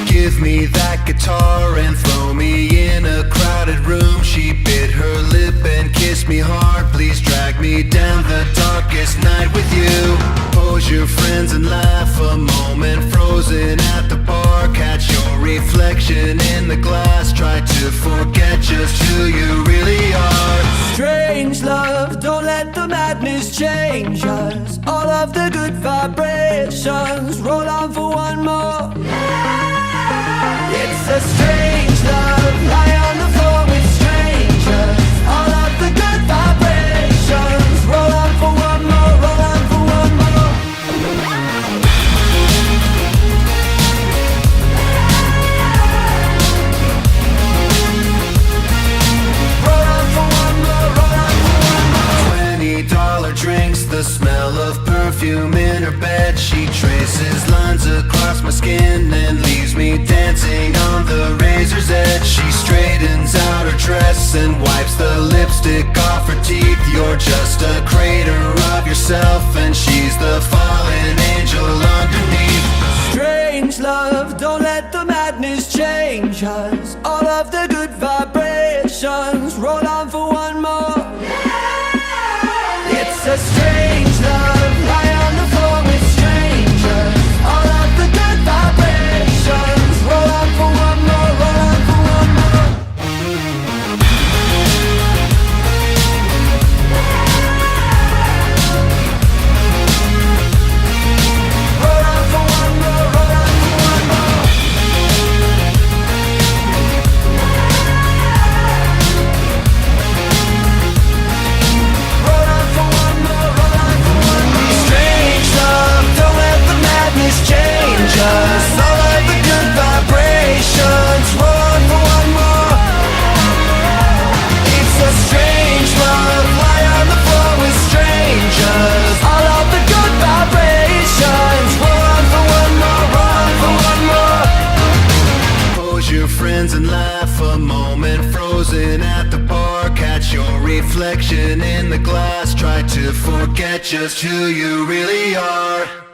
Give me that guitar and throw me in a crowded room. She bit her lip and kissed me hard. Please drag me down the darkest night with you. Pose your friends and laugh a moment. Frozen at the bar, catch your reflection in the glass. Try to forget just who you really are. Strange love, don't let the madness change us. All of the good vibrations roll on for one more. It's a strange love, lie on the floor with strangers. All of the good vibrations roll on for one more, roll on for one more. Roll on for one more, roll on for one more. $20 drinks, the smell of perfume in her bed. She traces lines across my skin and leaves me dancing on the razor's edge. She straightens out her dress and wipes the lipstick off her teeth. You're just a crater of yourself and she's the fallen angel underneath. Strange love, don't let the madness change us. All of the good vibrations roll on for one more. It's a strange love, lie on the floor with strangers. All of the good vibrations roll on for one more, roll on for one more. Roll on for one more, roll on for one more. Roll on for one more, roll on for one more. Strange love, don't let the madness change us. All of the good vibrations roll on for one more. It's a strange love, lie on the floor with strangers. All of the good vibrations roll on for one more, roll on for one more. Pose your friends and laugh a moment. Frozen at the bar, catch your reflection in the glass. Try to forget just who you really are.